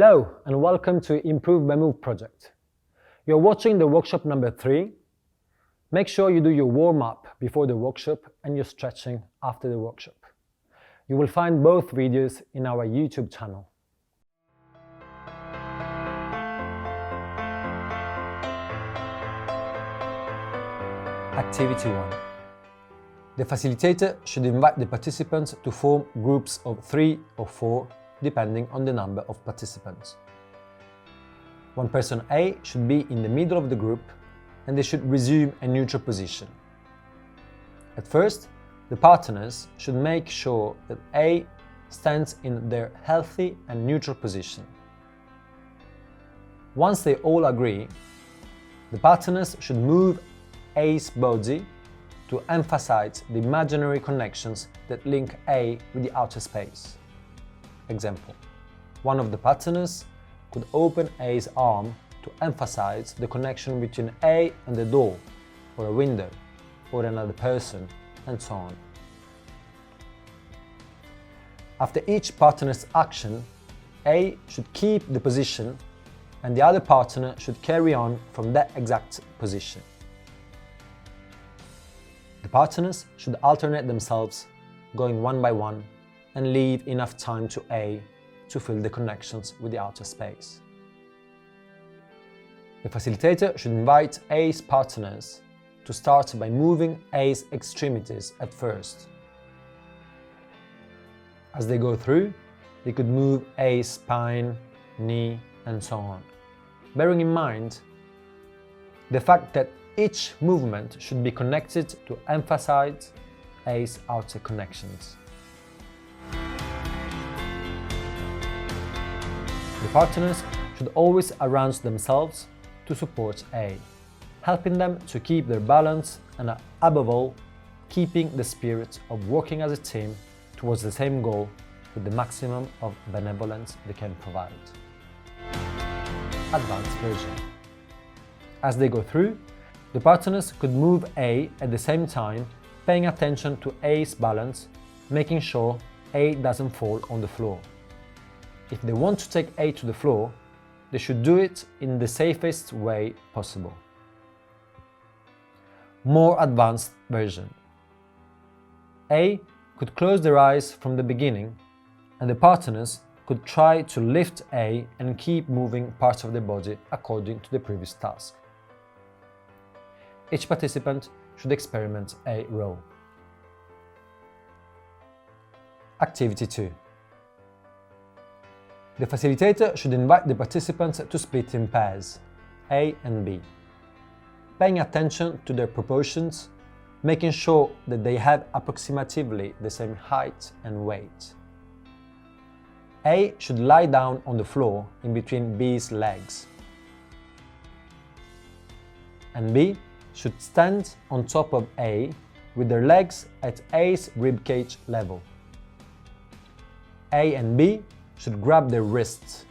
Hello and welcome to Improve by Move project. You're watching the workshop number 3. Make sure you do your warm-up before the workshop and your stretching after the workshop. You will find both videos in our YouTube channel. Activity 1. The facilitator should invite the participants to form groups of 3 or 4 depending on the number of participants. One person A should be in the middle of the group and they should resume a neutral position. At first, the partners should make sure that A stands in their healthy and neutral position. Once they all agree, the partners should move A's body to emphasize the imaginary connections that link A with the outer space. Example: one of the partners could open A's arm to emphasize the connection between A and the door, or a window, or another person, and so on. After each partner's action, A should keep the position and the other partner should carry on from that exact position. The partners should alternate themselves, going one by one, and leave enough time to A to feel the connections with the outer space. The facilitator should invite A's partners to start by moving A's extremities at first. As they go through, they could move A's spine, knee, and so on, bearing in mind the fact that each movement should be connected to emphasize A's outer connections. The partners should always arrange themselves to support A, helping them to keep their balance and, above all, keeping the spirit of working as a team towards the same goal with the maximum of benevolence they can provide. Advanced version. As they go through, the partners could move A at the same time, paying attention to A's balance, making sure A doesn't fall on the floor. If they want to take A to the floor, they should do it in the safest way possible. More advanced version. A could close their eyes from the beginning, and the partners could try to lift A and keep moving parts of their body according to the previous task. Each participant should experiment a role. Activity 2. The facilitator should invite the participants to split in pairs, A and B, paying attention to their proportions, making sure that they have approximately the same height and weight. A should lie down on the floor in between B's legs, and B should stand on top of A with their legs at A's ribcage level. A and B should grab their wrists,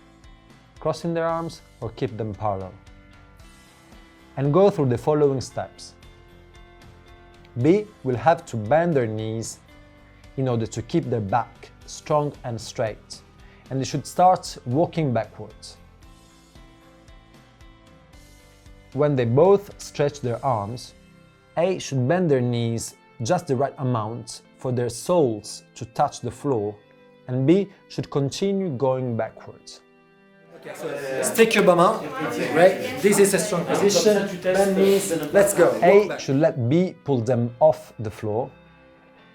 crossing their arms or keep them parallel, and go through the following steps. B will have to bend their knees in order to keep their back strong and straight, and they should start walking backwards. When they both stretch their arms, A should bend their knees just the right amount for their soles to touch the floor, and B should continue going backwards. Okay, so stick your bum out, right? This is a strong position, bend knees, let's go. A should let B pull them off the floor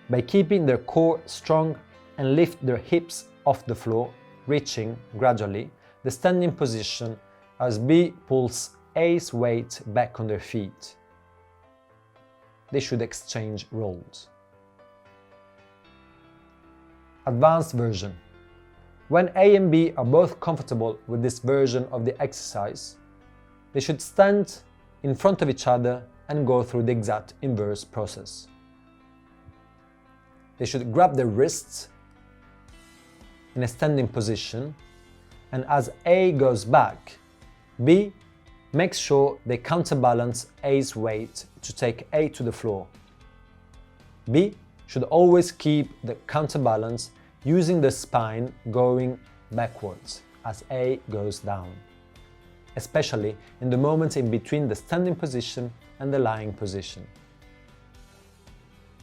by keeping their core strong and lift their hips off the floor, reaching, gradually, the standing position as B pulls A's weight back on their feet. They should exchange roles. Advanced version. When A and B are both comfortable with this version of the exercise, they should stand in front of each other and go through the exact inverse process. They should grab their wrists in a standing position, and as A goes back, B makes sure they counterbalance A's weight to take A to the floor. B should always keep the counterbalance using the spine going backwards, as A goes down, especially in the moments in between the standing position and the lying position.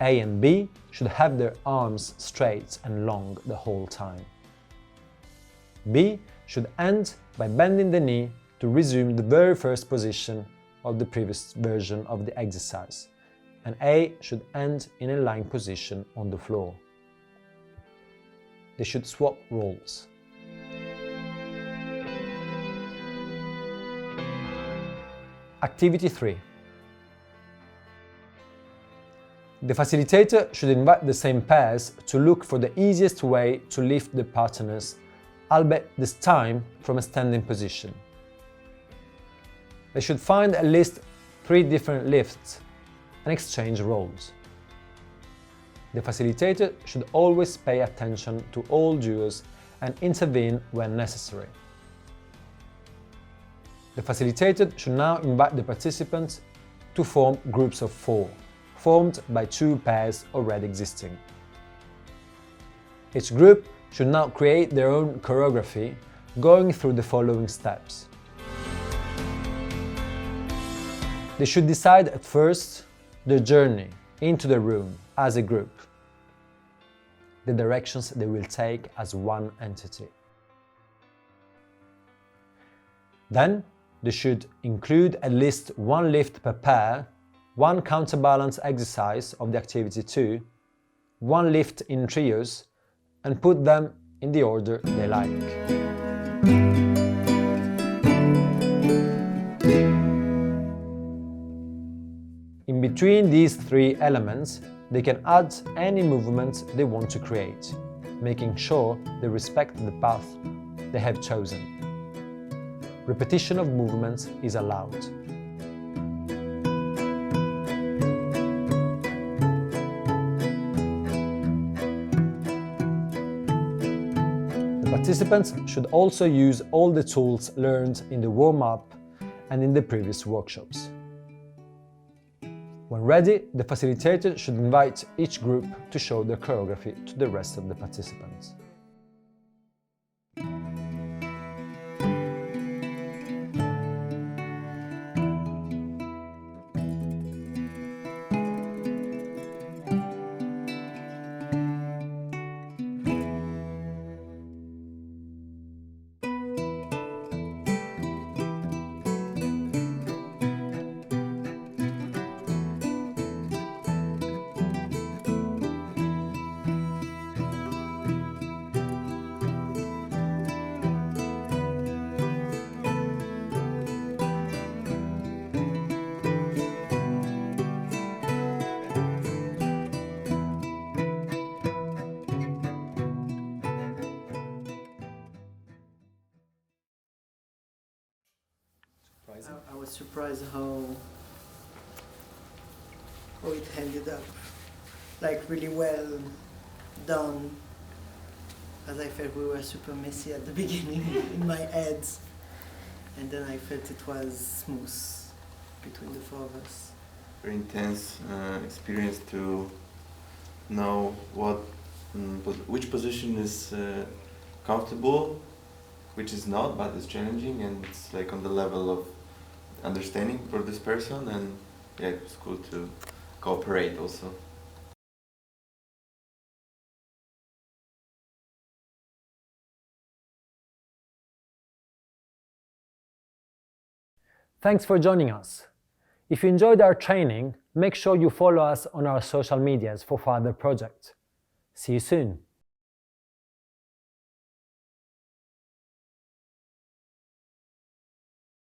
A and B should have their arms straight and long the whole time. B should end by bending the knee to resume the very first position of the previous version of the exercise, and A should end in a lying position on the floor. They should swap roles. Activity 3. The facilitator should invite the same pairs to look for the easiest way to lift the partners, albeit this time from a standing position. They should find at least 3 different lifts and exchange roles. The facilitator should always pay attention to all duos and intervene when necessary. The facilitator should now invite the participants to form groups of 4, formed by 2 pairs already existing. Each group should now create their own choreography, going through the following steps. They should decide at first their journey into the room as a group, the directions they will take as one entity. Then they should include at least 1 lift per pair, 1 counterbalance exercise of the activity 2, 1 lift in trios, and put them in the order they like. In between these 3 elements, they can add any movement they want to create, making sure they respect the path they have chosen. Repetition of movements is allowed. The participants should also use all the tools learned in the warm-up and in the previous workshops. When ready, the facilitator should invite each group to show their choreography to the rest of the participants. I was surprised how it ended up, like really well done, as I felt we were super messy at the beginning in my head, and then I felt it was smooth between the 4 of us. Very intense experience to know which position is comfortable, which is not, but it's challenging, and it's like on the level of understanding for this person, and yeah, it's cool to cooperate also. Thanks for joining us. If you enjoyed our training, make sure you follow us on our social medias for further projects. See you soon!